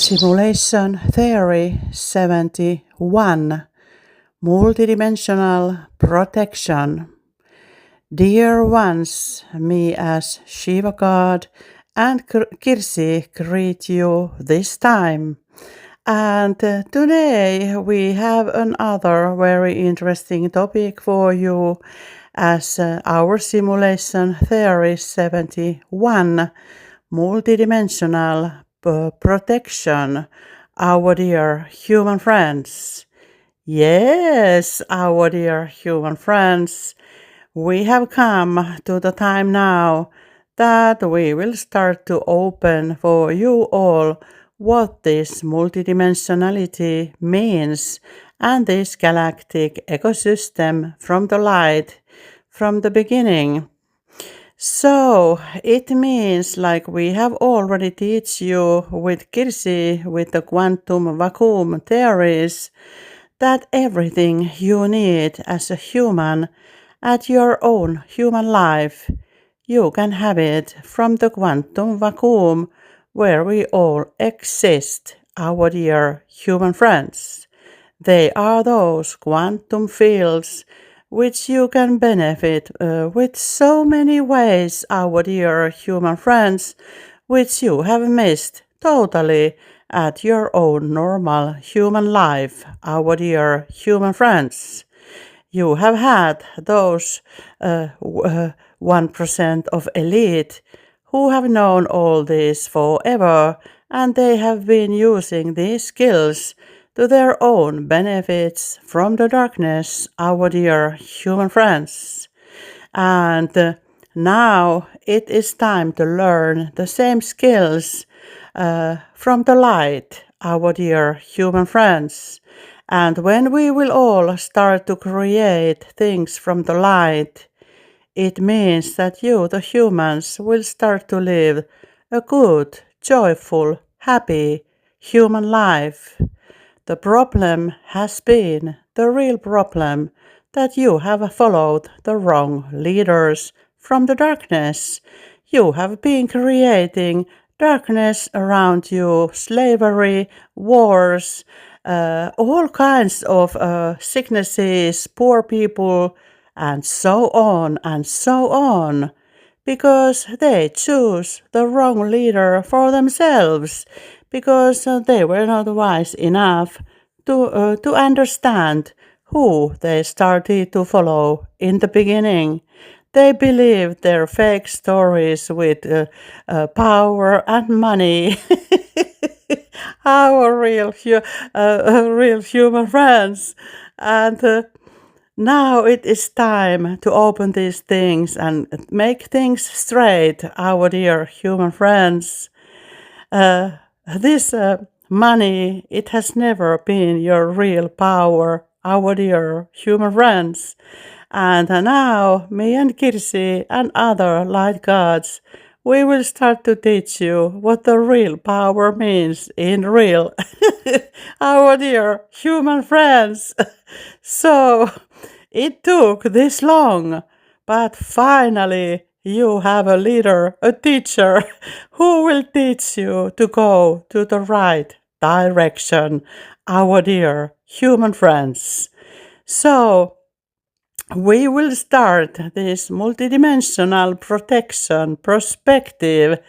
Simulation Theory 71 Multidimensional Protection. Dear ones, me as Shiva God and Kirsi greet you this time. And today we have another very interesting topic for you as our Simulation Theory 71 Multidimensional Protection, our dear human friends. Yes, our dear human friends, we have come to the time now that we will start to open for you all what this multidimensionality means and this galactic ecosystem from the light from the beginning. So it means, like we have already teach you with Kirsi with the quantum vacuum theories, that everything you need as a human at your own human life, you can have it from the quantum vacuum where we all exist, our dear human friends. They are those quantum fields which you can benefit with so many ways, our dear human friends, which you have missed totally at your own normal human life, our dear human friends. You have had those 1% of elite who have known all this forever, and they have been using these skills to their own benefits from the darkness, our dear human friends. And now it is time to learn the same skills from the light, our dear human friends. And when we will all start to create things from the light, it means that you, the humans, will start to live a good, joyful, happy human life. The problem has been the real problem that you have followed the wrong leaders from the darkness. You have been creating darkness around you, slavery, wars, all kinds of sicknesses, poor people, and so on, because they choose the wrong leader for themselves, because they were not wise enough to understand who they started to follow in the beginning. They believed their fake stories with power and money. Our real human friends. And now it is time to open these things and make things straight, our dear human friends. This money, it has never been your real power, our dear human friends. And now, me and Kirsi and other light gods, we will start to teach you what the real power means in real, our dear human friends. So, it took this long, but finally you have a leader, a teacher, who will teach you to go to the right direction, our dear human friends. So, we will start this multidimensional protection perspective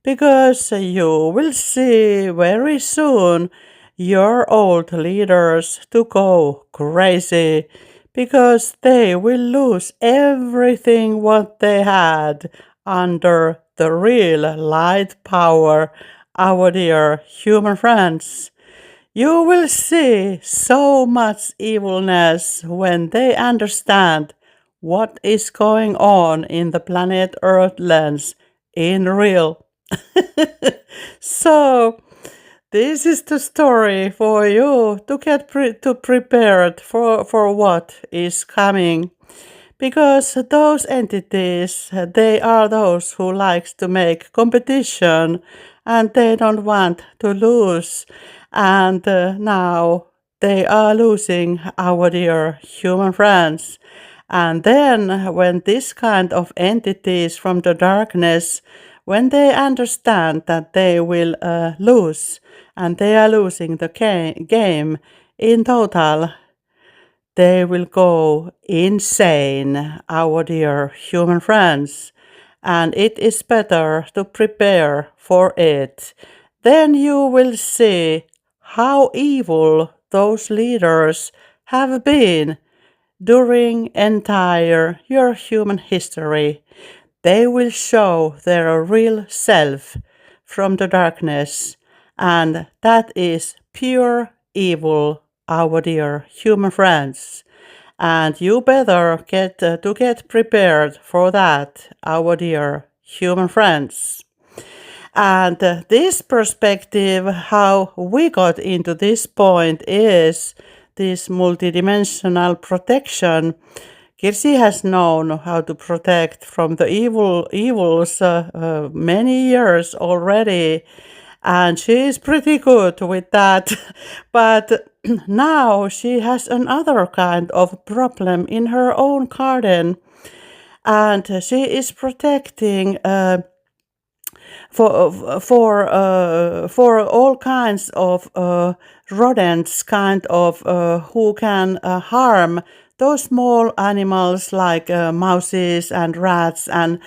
because you will see very soon your old leaders to go crazy because they will lose everything what they had under the real light power, our dear human friends. You will see so much evilness when they understand what is going on in the planet Earthlands in real. So, this is the story for you to get prepared for what is coming. Because those entities, they are those who likes to make competition and they don't want to lose. And now they are losing our dear human friends. And then when this kind of entities from the darkness when they understand that they will lose and they are losing the game in total, they will go insane, our dear human friends. And it is better to prepare for it. Then you will see how evil those leaders have been during entire your human history. They will show their real self from the darkness, and that is pure evil, our dear human friends. And you better get prepared for that, our dear human friends. And this perspective, how we got into this point, is this multidimensional protection. Kirsi has known how to protect from the evils many years already, and she is pretty good with that. But now she has another kind of problem in her own garden, and she is protecting for all kinds of rodents, kind of who can harm those small animals like mouses and rats and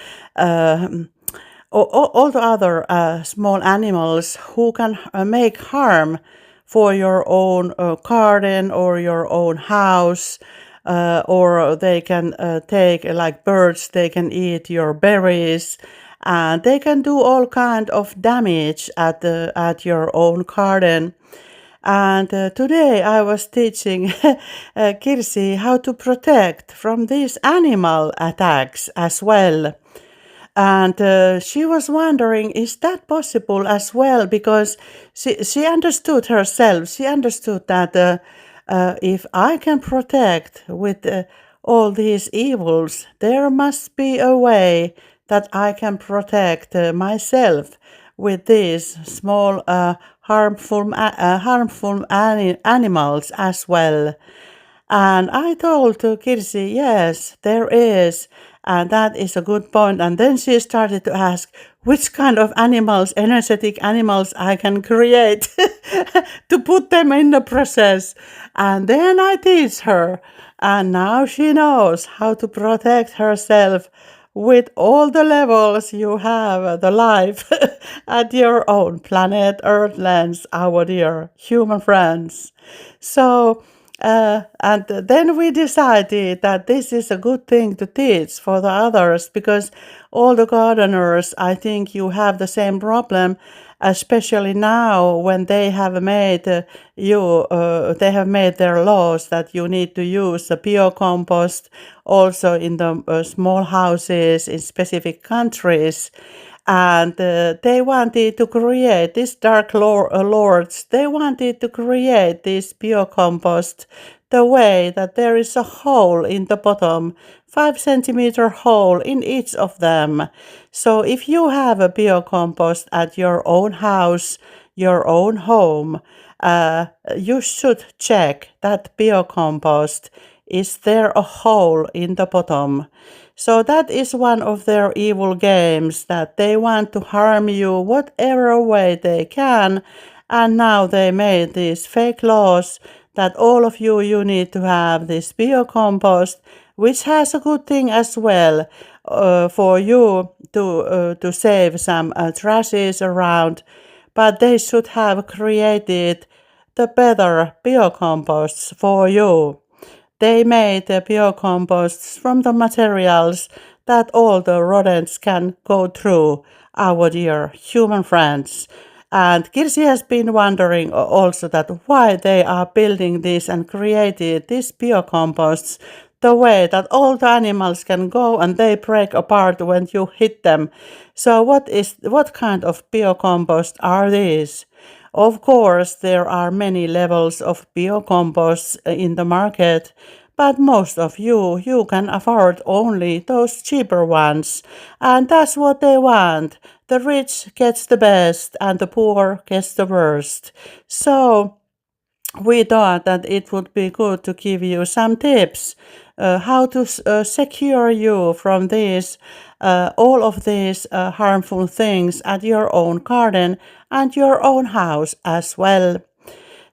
all the other small animals who can make harm for your own garden or your own house. Or they can take, like birds, they can eat your berries, and they can do all kind of damage at your own garden. And today I was teaching Kirsi how to protect from these animal attacks as well. And she was wondering, is that possible as well? Because she understood herself. She understood that if I can protect with all these evils, there must be a way that I can protect myself with these small harmful animals as well. And I told to Kirsi, yes, there is. And that is a good point. And then she started to ask which kind of animals, energetic animals, I can create to put them in the process. And then I teach her. And now she knows how to protect herself with all the levels you have, the life at your own planet, Earthlands, our dear human friends. So, and then we decided that this is a good thing to teach for the others, because all the gardeners, I think you have the same problem, especially now when they have made they have made their laws that you need to use the biocompost also in the small houses in specific countries. And they wanted to create, these dark lords, they wanted to create this biocompost the way that there is a hole in the bottom, 5 centimeter hole in each of them. So if you have a biocompost at your own house, your own home, you should check that biocompost. Is there a hole in the bottom? So that is one of their evil games, that they want to harm you whatever way they can. And now they made these fake laws that all of you need to have this biocompost, which has a good thing as well for you to save some trashes around. But they should have created the better biocomposts for you. They made the biocomposts from the materials that all the rodents can go through, our dear human friends. And Kirsi has been wondering also that why they are building this and created these biocomposts the way that all the animals can go and they break apart when you hit them. So what kind of biocompost are these? Of course, there are many levels of biocomposts in the market, but most of you can afford only those cheaper ones. And that's what they want. The rich gets the best and the poor gets the worst. So we thought that it would be good to give you some tips how to secure you from these all of these harmful things at your own garden and your own house as well.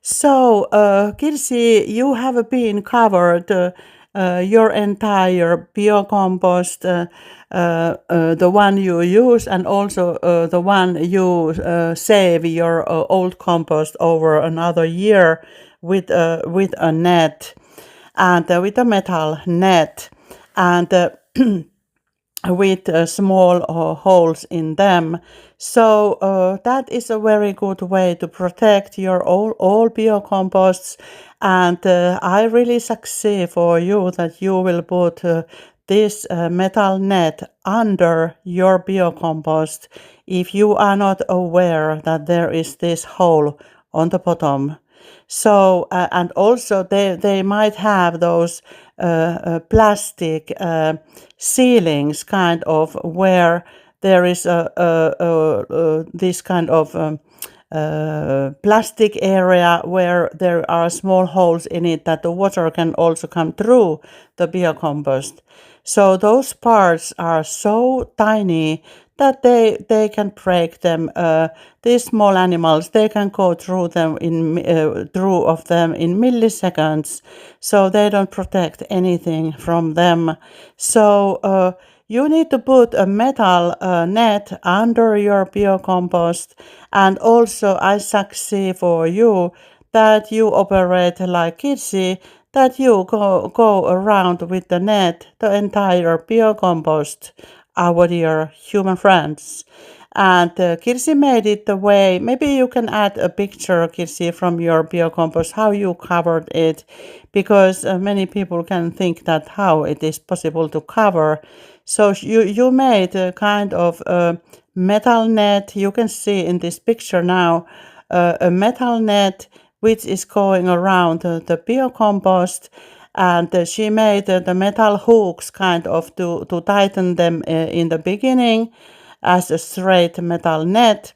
So, Kirsi, you have been covered your entire biocompost, the one you use, and also the one you save your old compost over another year with a net and with a metal net. And with small holes in them. So that is a very good way to protect your all biocomposts. And I really succeed for you that you will put this metal net under your biocompost if you are not aware that there is this hole on the bottom. So, and also they might have those plastic ceilings kind of where there is this kind of plastic area where there are small holes in it that the water can also come through the biocompost. So those parts are so tiny that they can break them. These small animals, they can go through them through of them in milliseconds, so they don't protect anything from them. So you need to put a metal net under your biocompost, and also I succeed for you that you operate like Kitsi, that you go around with the net, the entire biocompost, our dear human friends. And Kirsi made it the way, maybe you can add a picture, Kirsi, from your biocompost, how you covered it, because many people can think that how it is possible to cover. So you made a kind of metal net, you can see in this picture now, a metal net which is going around the biocompost, and she made the metal hooks kind of to tighten them in the beginning as a straight metal net.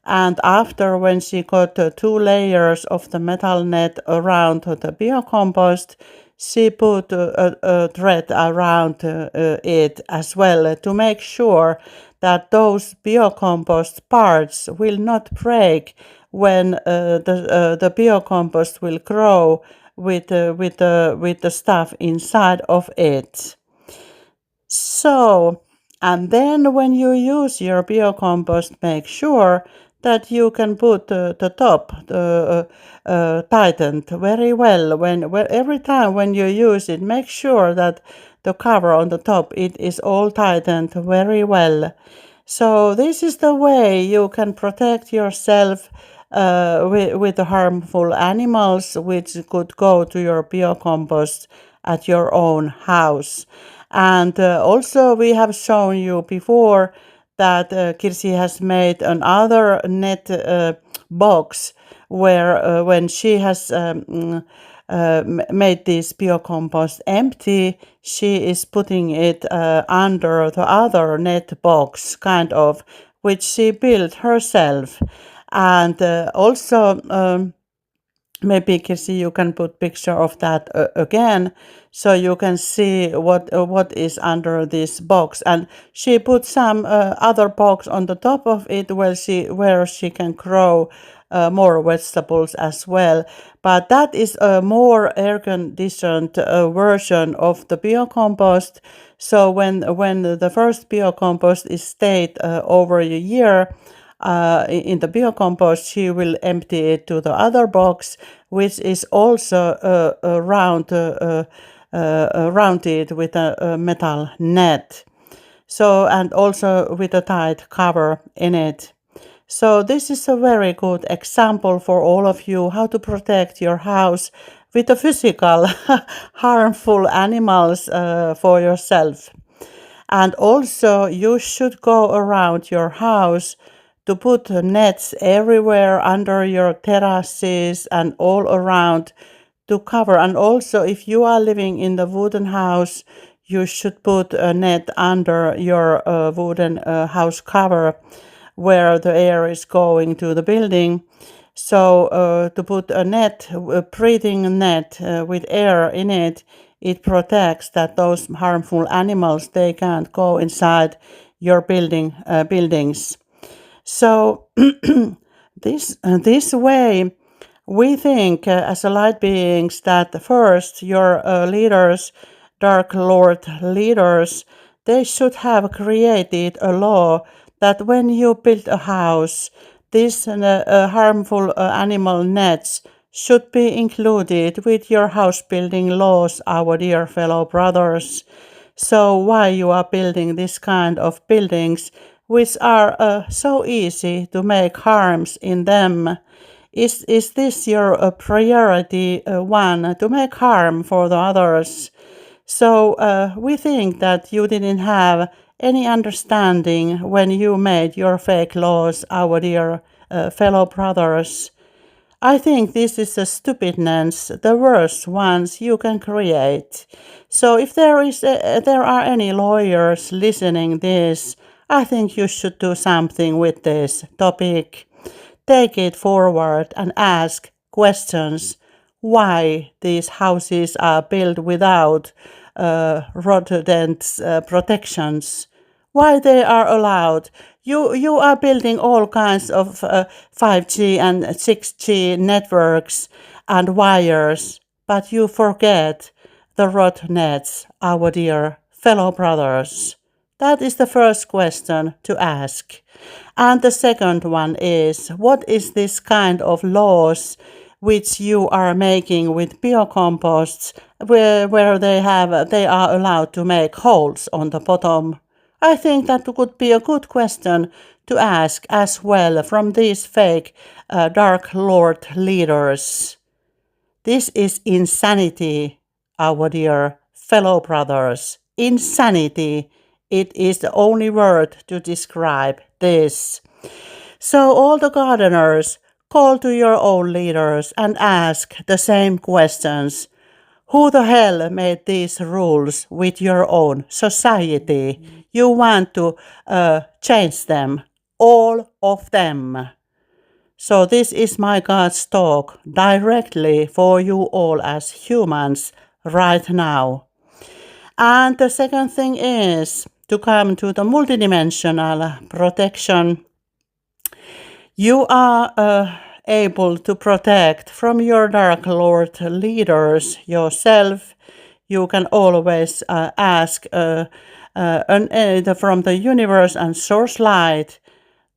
And after, when she got 2 layers of the metal net around the biocompost, she put a thread around it as well to make sure that those biocompost parts will not break when the biocompost will grow with the stuff inside of it. So, and then when you use your biocompost, make sure that you can put the top tightened very well. Every time when you use it, make sure that the cover on the top, it is all tightened very well. So this is the way you can protect yourself with the harmful animals which could go to your biocompost at your own house. And also we have shown you before that Kirsi has made another net box where when she has made this biocompost empty, she is putting it under the other net box, kind of, which she built herself. And also, maybe Kirsi, you can put picture of that again, so you can see what is under this box. And she put some other box on the top of it where she can grow more vegetables as well. But that is a more air-conditioned version of the biocompost. So when the first biocompost is stayed over a year, in the biocompost, she will empty it to the other box, which is also rounded with a metal net. So, and also with a tight cover in it. So this is a very good example for all of you how to protect your house with the physical harmful animals for yourself. And also you should go around your house to put nets everywhere under your terraces and all around to cover. And also if you are living in the wooden house, you should put a net under your wooden house cover where the air is going to the building. So to put a net, a breathing net with air in it, It protects that those harmful animals, they can't go inside your buildings. So this way, we think as a light beings that first your leaders, Dark Lord leaders, they should have created a law that when you build a house, these harmful animal nets should be included with your house building laws, our dear fellow brothers. So why you are building this kind of buildings which are so easy to make harms in them? Is this your priority one to make harm for the others? So we think that you didn't have any understanding when you made your fake laws, our dear fellow brothers. I think this is a stupidness, the worst ones you can create. So if there are any lawyers listening this, I think you should do something with this topic. Take it forward and ask questions why these houses are built without rodent protections, why they are allowed. You are building all kinds of 5G and 6G networks and wires, but you forget the rod nets, our dear fellow brothers. That is the first question to ask. And the second one is, what is this kind of laws which you are making with biocomposts where they are allowed to make holes on the bottom? I think that would be a good question to ask as well from these fake Dark Lord leaders. This is insanity, our dear fellow brothers. Insanity. It is the only word to describe this. So all the gardeners, call to your own leaders and ask the same questions. Who the hell made these rules with your own society? You want to change them, all of them. So this is my God's talk directly for you all as humans right now. And the second thing is to come to the multidimensional protection. You are able to protect from your Dark Lord leaders yourself. You can always ask from the universe and source light,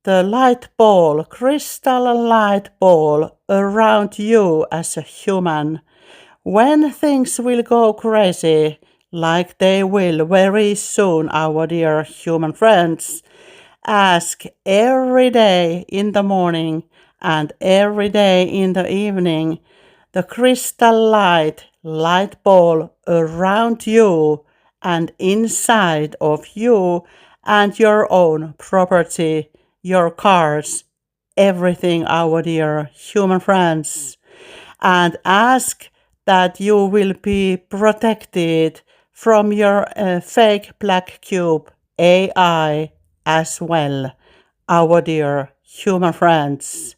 the light ball, crystal light ball around you as a human. When things will go crazy, like they will very soon, our dear human friends, ask every day in the morning and every day in the evening the crystal light ball around you and inside of you and your own property, your cars, everything, our dear human friends, and ask that you will be protected from your fake black cube AI as well, our dear human friends.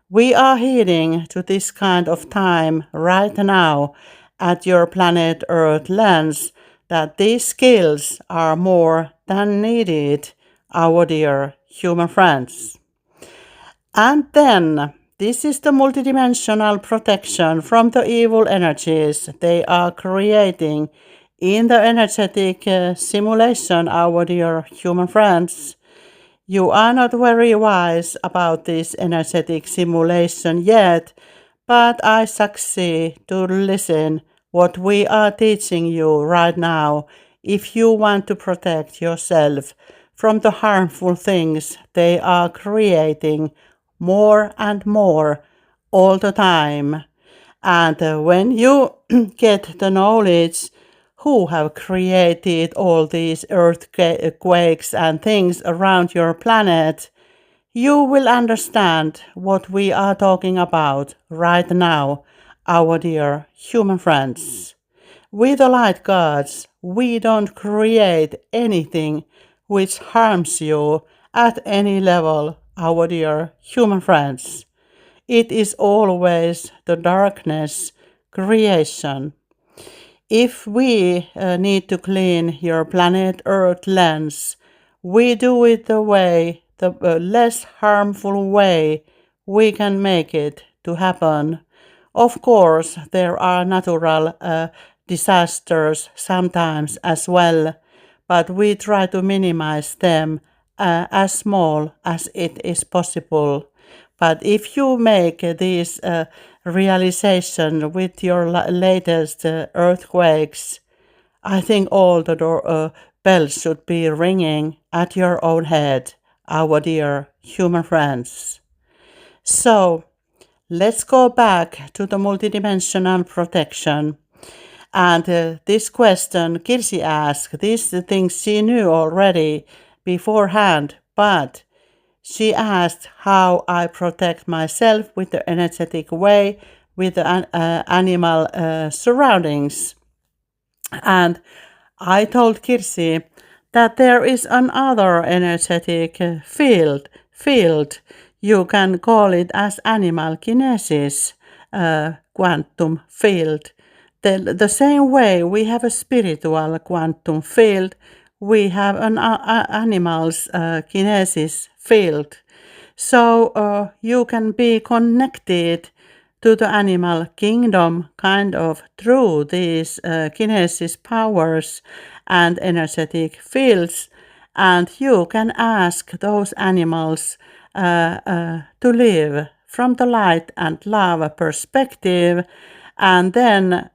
We are heading to this kind of time right now at your planet Earth lands that these skills are more than needed, our dear human friends. And then, this is the multidimensional protection from the evil energies they are creating in the energetic simulation, our dear human friends. You are not very wise about this energetic simulation yet, but I succeed to listen what we are teaching you right now if you want to protect yourself from the harmful things they are creating more and more all the time. And when you get the knowledge who have created all these earthquakes and things around your planet, you will understand what we are talking about right now, our dear human friends. We the light gods, we don't create anything which harms you at any level, our dear human friends. It is always the darkness creation. If we need to clean your planet Earth lens, we do it the less harmful way we can make it to happen. Of course, there are natural disasters sometimes as well, but we try to minimize them as small as it is possible. But if you make this realization with your latest earthquakes, I think all the bells should be ringing at your own head, our dear human friends. So, let's go back to the multidimensional protection. And this question Kirsi asked, these things she knew already beforehand, but she asked how I protect myself with the energetic way with the animal surroundings. And I told Kirsi that there is another energetic field. You can call it as animal kinesis, quantum field. The same way we have a spiritual quantum field, we have an animal's kinesis field. So you can be connected to the animal kingdom kind of through these kinesis powers and energetic fields, and you can ask those animals to live from the light and love perspective, and then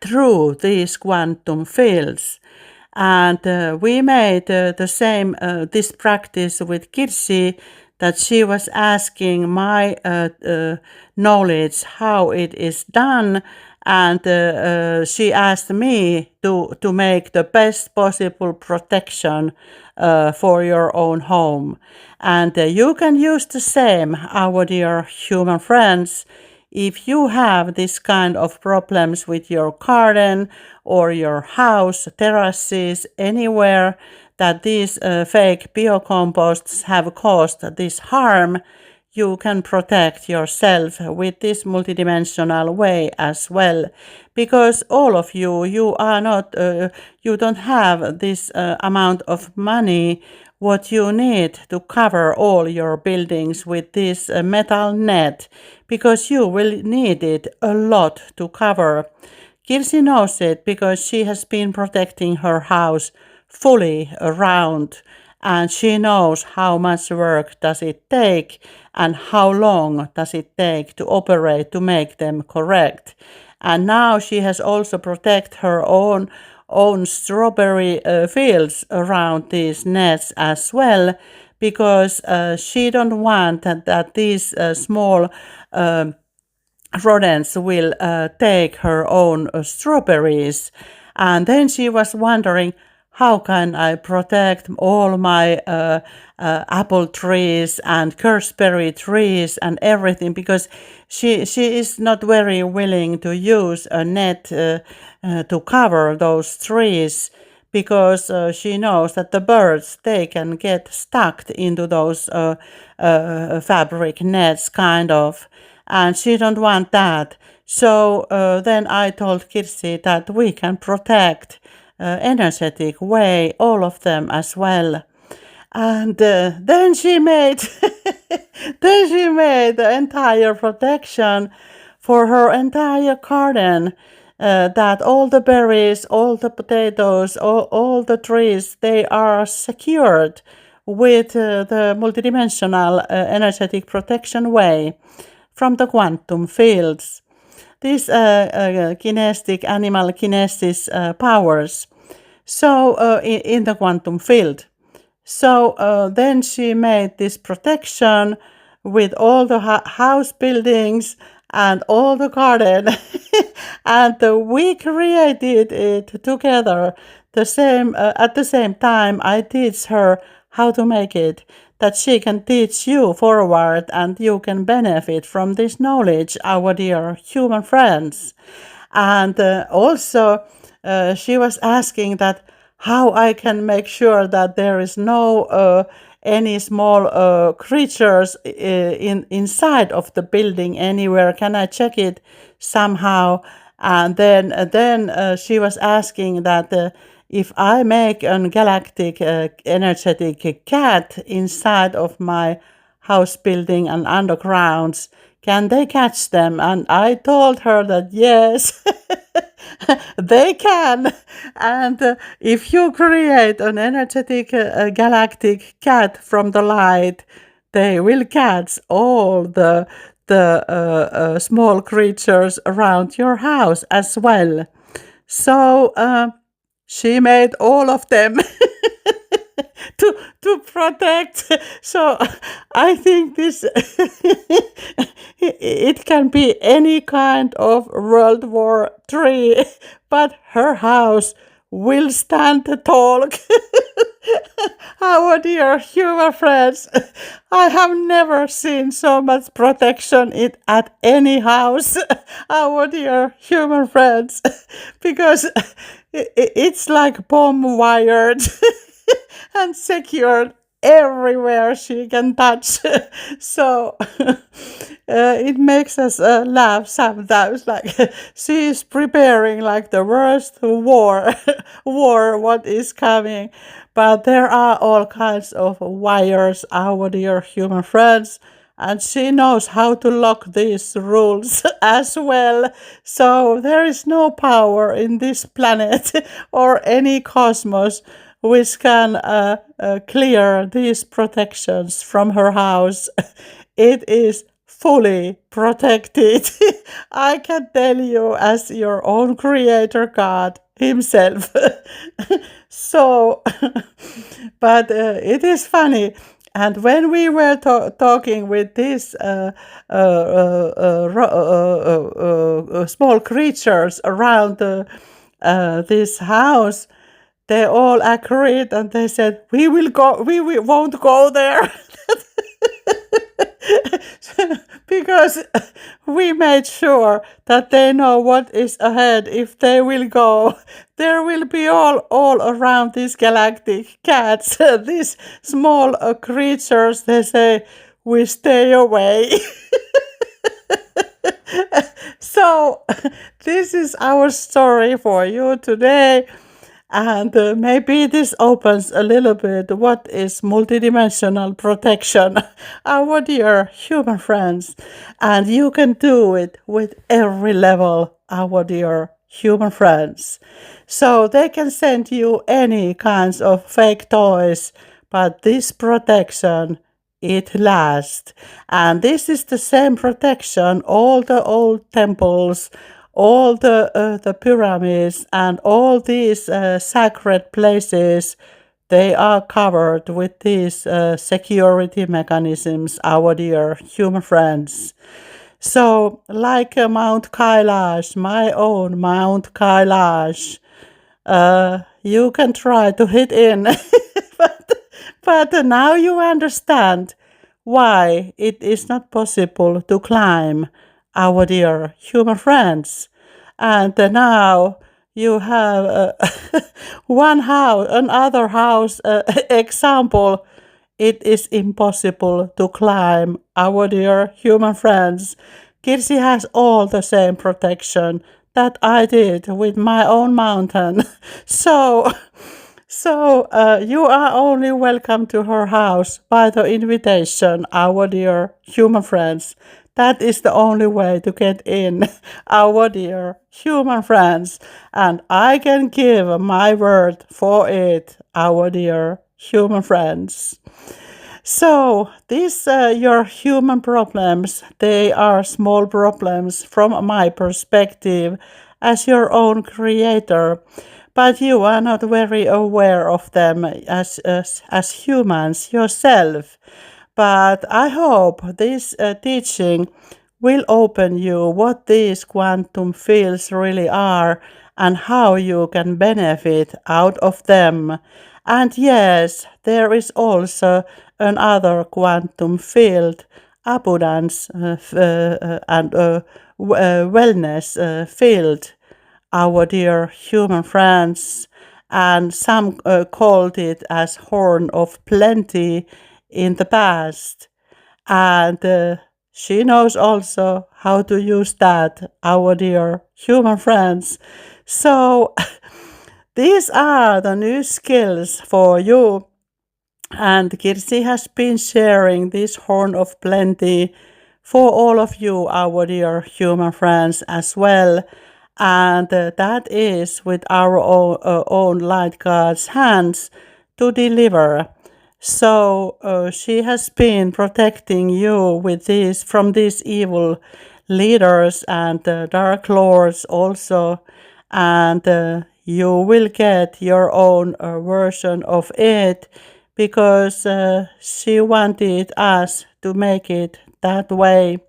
through these quantum fields. And we made the same this practice with Kirsi, that she was asking my knowledge how it is done, and she asked me to make the best possible protection for your own home. And you can use the same, our dear human friends. If you have this kind of problems with your garden or your house, terraces, anywhere that these fake biocomposts have caused this harm, you can protect yourself with this multidimensional way as well, because all of you are not you don't have this amount of money what you need to cover all your buildings with this metal net, because you will need it a lot to cover. Kirsi knows it because she has been protecting her house fully around, and she knows how much work does it take and how long does it take to operate to make them correct. And now she has also protected her own strawberry fields around these nets as well, because she don't want that these small rodents will take her own strawberries. And then she was wondering, how can I protect all my apple trees and gooseberry trees and everything? Because she is not very willing to use a net to cover those trees, because she knows that the birds, they can get stuck into those fabric nets kind of, and she don't want that. So then I told Kirsi that we can protect energetic way all of them as well. And then she made the entire protection for her entire garden, that all the berries, all the potatoes, all the trees, they are secured with the multidimensional energetic protection way from the quantum fields. These kinestic animal kinesis powers. So in the quantum field. So then she made this protection with all the house buildings and all the garden, and we created it together. The same at the same time, I teach her how to make it, that she can teach you forward, and you can benefit from this knowledge, our dear human friends. And also, she was asking that how I can make sure that there is no any small creatures inside of the building anywhere. Can I check it somehow? And then she was asking that if I make an galactic energetic cat inside of my house building and undergrounds, can they catch them? And I told her that yes, they can. And if you create an energetic galactic cat from the light, they will catch all the small creatures around your house as well. So she made all of them to protect. So I think this it can be any kind of World War III, but her house will stand tall. Our dear human friends, I have never seen so much protection at any house. Our dear human friends, because it's like bomb wired and secured everywhere she can touch. So it makes us laugh sometimes. Like she is preparing like the worst war what is coming. But there are all kinds of wires, our dear human friends. And she knows how to lock these rules as well. So there is no power in this planet or any cosmos which can clear these protections from her house. It is fully protected. I can tell you, as your own creator God himself. So, but it is funny. And when we were talking with these small creatures around this house, they all agreed and they said, we won't go there. Because we made sure that they know what is ahead if they will go. There will be all around these galactic cats, these small creatures, they say, we stay away. So this is our story for you today. And maybe this opens a little bit what is multidimensional protection, our dear human friends. And you can do it with every level, our dear human friends. So they can send you any kinds of fake toys, but this protection, it lasts. And this is the same protection all the old temples, all the pyramids and all these sacred places, they are covered with these security mechanisms, our dear human friends. So, like Mount Kailash, my own Mount Kailash, you can try to hit in, but now you understand why it is not possible to climb, our dear human friends. And now you have another house example. It is impossible to climb, our dear human friends. Kirsi has all the same protection that I did with my own mountain. So you are only welcome to her house by the invitation, our dear human friends. That is the only way to get in, our dear human friends. And I can give my word for it, our dear human friends. So, these your human problems, they are small problems from my perspective as your own creator. But you are not very aware of them as humans yourself. But I hope this teaching will open you what these quantum fields really are and how you can benefit out of them. And yes, there is also another quantum field, abundance and wellness field, our dear human friends. And some called it as horn of plenty in the past. And she knows also how to use that, our dear human friends. So, these are the new skills for you. And Kirsi has been sharing this horn of plenty for all of you, our dear human friends, as well. And that is with our own light God's hands to deliver. So she has been protecting you with this from these evil leaders and dark lords also, and you will get your own version of it because she wanted us to make it that way.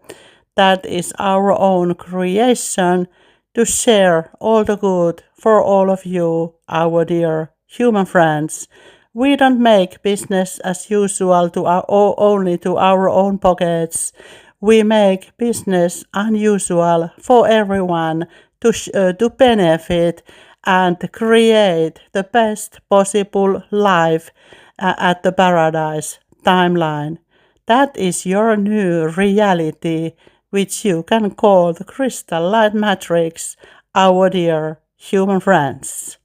That is our own creation to share all the good for all of you, our dear human friends. We don't make business as usual to only to our own pockets. We make business unusual for everyone to benefit and create the best possible life at the paradise timeline. That is your new reality, which you can call the crystal light matrix, our dear human friends.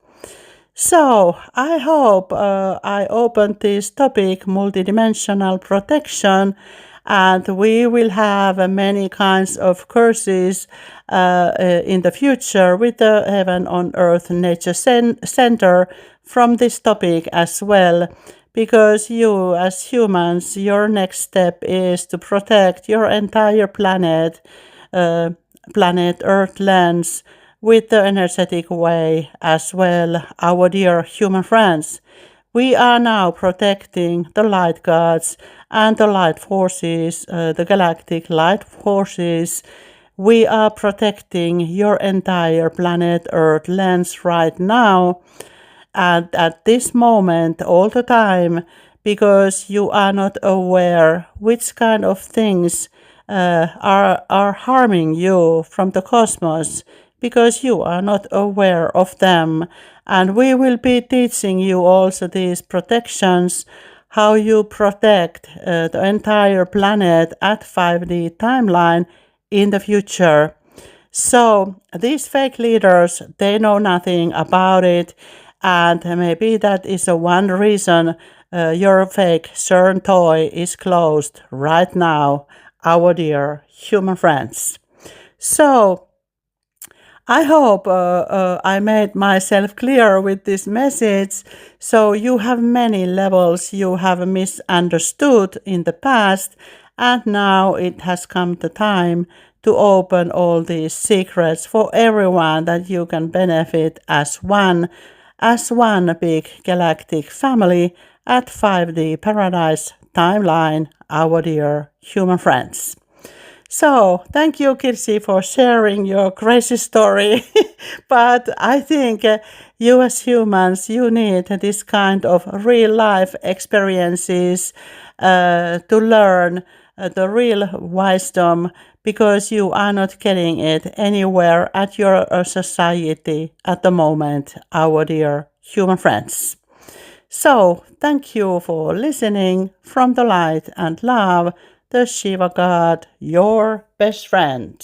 So, I hope I opened this topic, multidimensional protection, and we will have many kinds of courses in the future with the Heaven on Earth Nature Center from this topic as well. Because you, as humans, your next step is to protect your entire planet Earth lands with the energetic way as well, our dear human friends. We are now protecting the light gods and the light forces, the galactic light forces. We are protecting your entire planet Earth lands right now and at this moment all the time because you are not aware which kind of things are harming you from the cosmos because you are not aware of them. And we will be teaching you also these protections, how you protect the entire planet at 5D timeline in the future. So these fake leaders, they know nothing about it, and maybe that is the one reason your fake CERN toy is closed right now, our dear human friends. So I hope I made myself clear with this message. So you have many levels you have misunderstood in the past, and now it has come the time to open all these secrets for everyone that you can benefit as one big galactic family at 5D Paradise timeline, our dear human friends. So, thank you, Kirsi, for sharing your crazy story. But I think you as humans, you need this kind of real life experiences to learn the real wisdom because you are not getting it anywhere at your society at the moment, our dear human friends. So, thank you for listening from the light and love, the Shiva God, your best friend.